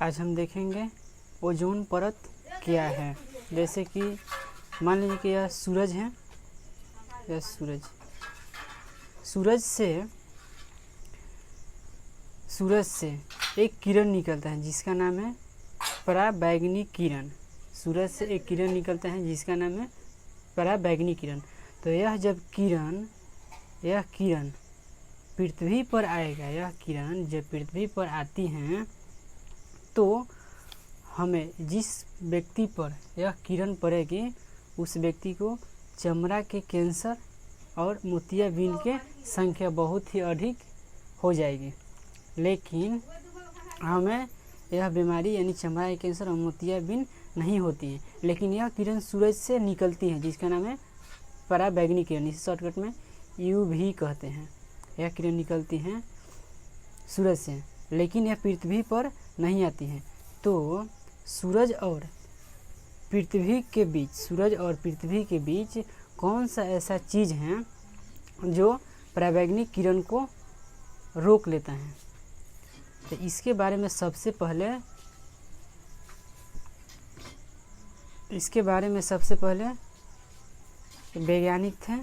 आज हम देखेंगे ओजोन परत क्या है। जैसे कि मान लीजिए कि यह सूरज है, यह सूरज से एक किरण निकलता है जिसका नाम है पराबैंगनी किरण। सूरज से एक किरण निकलता है जिसका नाम है पराबैंगनी किरण। तो यह किरण पृथ्वी पर आएगा, यह किरण जब पृथ्वी पर आती हैं तो हमें जिस व्यक्ति पर यह किरण पड़ेगी उस व्यक्ति को चमड़ा के कैंसर और मोतियाबिंद के संख्या बहुत ही अधिक हो जाएगी। लेकिन हमें यह बीमारी यानी चमड़ा के कैंसर और मोतियाबिंद नहीं होती है। लेकिन यह किरण सूरज से निकलती है जिसका नाम है पराबैंगनी किरण, इसे शॉर्टकट में UV कहते हैं। यह किरण निकलती हैं सूरज से, लेकिन यह पृथ्वी पर नहीं आती हैं। तो सूरज और पृथ्वी के बीच कौन सा ऐसा चीज़ है जो पराबैंगनी किरण को रोक लेता है? तो इसके बारे में सबसे पहले वैज्ञानिक थे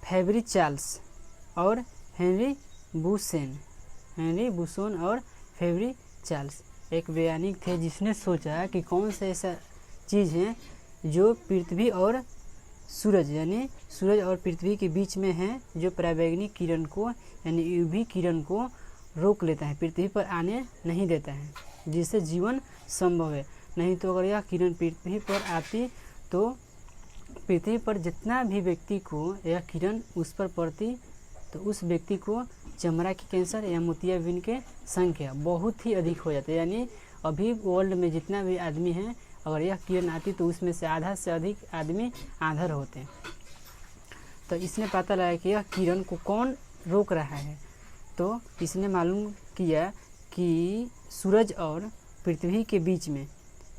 फेबरी चार्ल्स और हेनरी बुसोन और फेबरी चार्ल्स एक वैज्ञानिक थे जिसने सोचा कि कौन सा ऐसा चीज़ है जो पृथ्वी और सूरज यानी सूरज और पृथ्वी के बीच में है, जो पराबैंगनी किरण को यानी UV किरण को रोक लेता है, पृथ्वी पर आने नहीं देता है, जिससे जीवन संभव है। नहीं तो अगर यह किरण पृथ्वी पर आती तो पृथ्वी पर जितना भी व्यक्ति को यह किरण उस पर पड़ती तो उस व्यक्ति को चमड़ा के कैंसर या मोतियाबिंद के संख्या बहुत ही अधिक हो जाती है। यानी अभी वर्ल्ड में जितना भी आदमी है अगर यह किरण आती तो उसमें से आधा से अधिक आदमी आंधर होते हैं। तो इसने पता लगा कि यह किरण को कौन रोक रहा है। तो इसने मालूम किया कि सूरज और पृथ्वी के बीच में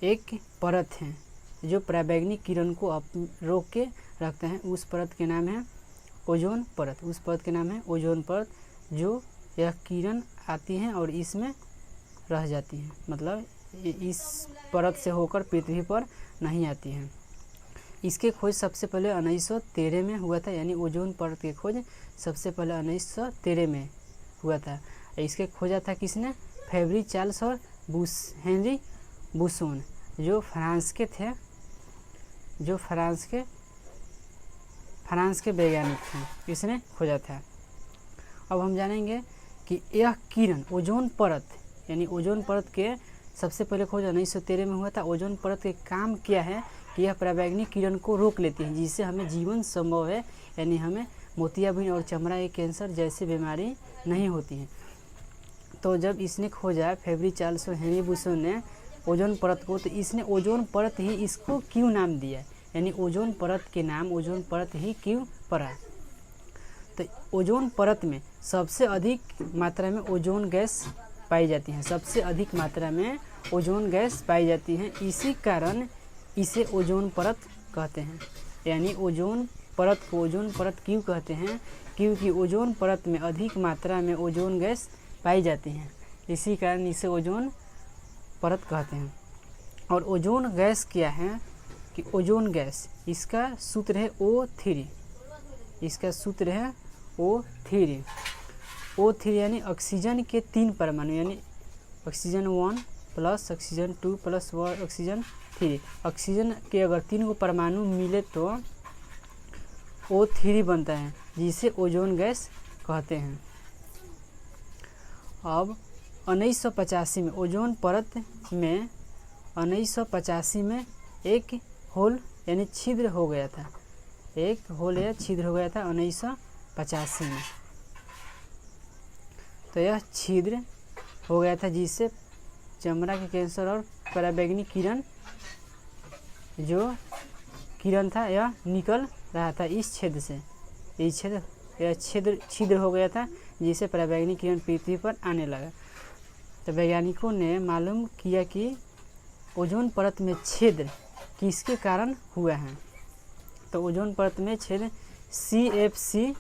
एक परत है जो पराबैंगनी किरण को रोक के रखता है। उस परत के नाम है ओजोन परत। जो यह किरण आती है और इसमें रह जाती है, मतलब इस परत से होकर पृथ्वी पर नहीं आती है। इसके खोज सबसे पहले 1913 में हुआ था, यानी ओजोन परत की खोज सबसे पहले 1913 में हुआ था। इसके खोजा था किसने? फेबरी चार्ल्स और हेनरी बुसोन, जो फ्रांस के वैज्ञानिक थे, इसने खोजा था। अब हम जानेंगे कि यह किरण ओजोन परत यानी ओजोन परत के सबसे पहले खोज 1913 में हुआ था। ओजोन परत के काम क्या है कि यह पराबैंगनी किरण को रोक लेती है, जिससे हमें जीवन संभव है, यानी हमें मोतियाबिंद और चमड़ा के कैंसर जैसी बीमारी नहीं होती है। तो जब इसने खोजा फेबरी चार्ल्स और हेनरी बुसोन ने ओजोन परत को, तो इसने ओजोन परत ही इसको क्यों नाम दिया, यानी ओजोन परत के नाम ओजोन परत ही क्यों पड़ा? तो ओजोन परत में सबसे अधिक मात्रा में ओजोन गैस पाई जाती है, इसी कारण इसे ओजोन परत कहते हैं। यानी ओजोन परत को ओजोन परत क्यों कहते हैं? क्योंकि ओजोन परत में अधिक मात्रा में ओजोन गैस पाई जाती है, इसी कारण इसे ओजोन परत कहते हैं। और ओजोन गैस क्या है कि ओजोन गैस इसका सूत्र है O3। O3 यानी ऑक्सीजन के 3 परमाणु, यानी oxygen 1 plus oxygen 2 plus oxygen 3। Oxygen के अगर 3 परमाणु मिले तो O3 बनता है, जिसे ओजोन गैस कहते हैं। अब 1985 में ओजोन परत में 1985 में एक होल यानी छिद्र हो गया था, 1985 में। तो यह छिद्र हो गया था जिससे चमड़ा के कैंसर और पराबैंगनी किरण जो किरण था यह निकल रहा था इस छेद से। यह छिद्र हो गया था जिससे पराबैंगनी किरण पृथ्वी पर आने लगा। तो वैज्ञानिकों ने मालूम किया कि ओजोन परत में छेद किसके कारण हुआ है। तो ओजोन परत में छेद CFC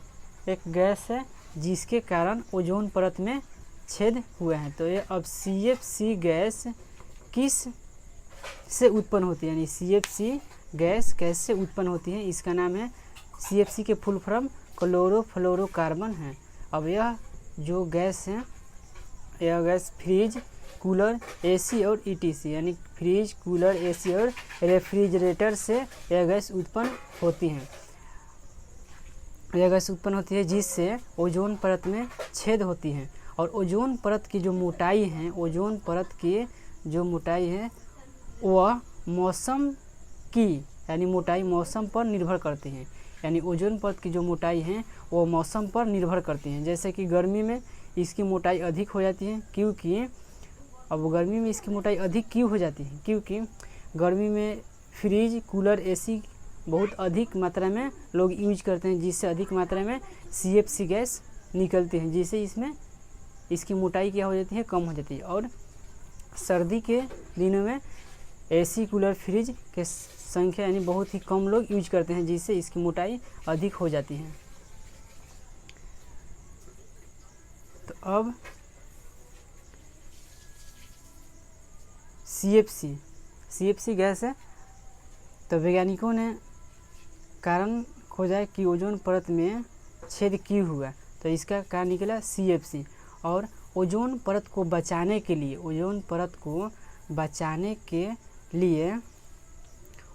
एक गैस है जिसके कारण ओजोन परत में छेद हुए हैं। तो ये अब CFC गैस किस से उत्पन्न होती है, यानी CFC गैस कैसे उत्पन्न होती है, इसका नाम है CFC के फुल फॉर्म क्लोरोफ्लोरोकार्बन है। अब यह जो गैस है, यह गैस फ्रिज, कूलर, AC और ETC यानी फ्रिज, कूलर, AC और रेफ्रिजरेटर से यह गैस उत्पन्न होती है। यह गैस उत्पन्न होती है जिससे ओजोन परत में छेद होती है। और ओजोन परत की जो मोटाई है, ओजोन परत की जो मोटाई है वह मौसम की यानी मोटाई मौसम पर निर्भर करती है। यानी ओजोन परत की जो मोटाई है वो मौसम पर निर्भर करती है। जैसे कि गर्मी में इसकी मोटाई अधिक हो जाती है, क्योंकि अब गर्मी में इसकी मोटाई अधिक क्यों हो जाती है, क्योंकि गर्मी में फ्रिज, कूलर, AC बहुत अधिक मात्रा में लोग यूज करते हैं, जिससे अधिक मात्रा में CFC गैस निकलती है, जिससे इसमें इसकी मोटाई क्या हो जाती है, कम हो जाती है। और सर्दी के दिनों में AC, कूलर, फ्रिज के संख्या यानी बहुत ही कम लोग यूज करते हैं, जिससे इसकी मोटाई अधिक हो जाती है। तो अब CFC गैस है। तो वैज्ञानिकों ने कारण खोजा कि ओजोन परत में छेद क्यों हुआ, तो इसका कारण निकला CFC। और ओजोन परत को बचाने के लिए, ओजोन परत को बचाने के लिए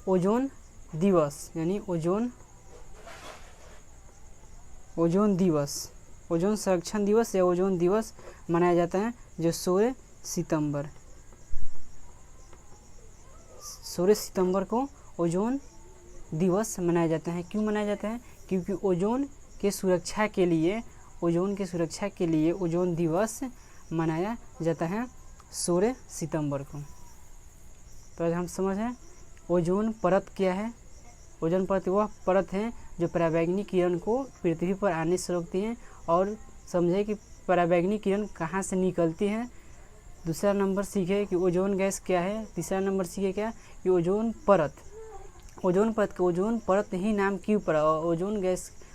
ओजोन दिवस यानी ओजोन दिवस, ओजोन संरक्षण दिवस या ओजोन दिवस मनाया जाता है, जो 16 सितंबर को ओजोन दिवस मनाया जाता है। क्यों मनाया जाता है, क्योंकि ओजोन के सुरक्षा के लिए ओजोन दिवस मनाया जाता है 16 सितंबर को। तो आज हम समझें ओजोन परत क्या है। ओजोन परत वह परत है जो पराबैंगनी किरण को पृथ्वी पर आने से रोकती है। और समझे कि पराबैंगनी किरण कहाँ से निकलती है। दूसरा नंबर सीखे कि ओजोन गैस क्या है। तीसरा नंबर सीखे क्या कि ओजोन परत का ओजोन परत ही नाम क्यों पड़ा, और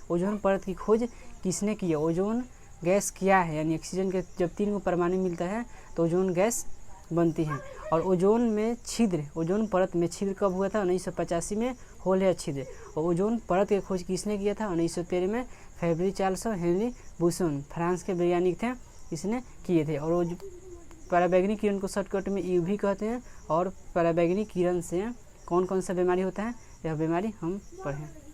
ओजोन परत की खोज किसने की है, ओजोन गैस क्या है, यानी ऑक्सीजन के जब 3 को परमाणु मिलता है तो ओजोन गैस बनती है। और ओजोन परत में छिद्र कब हुआ था, 1985 में होल हेयर छिद्र। और ओजोन परत की खोज किसने किया था, 1913 में फेब्री चार्ल्स और हेनरी बुसन, फ्रांस के वैज्ञानिक थे, इसने किए थे। और पराबैंगनी किरण को शॉर्टकट में UV कहते हैं। और पराबैंगनी किरण से कौन कौन सा बीमारी होता है, यह बीमारी हम पढ़ें।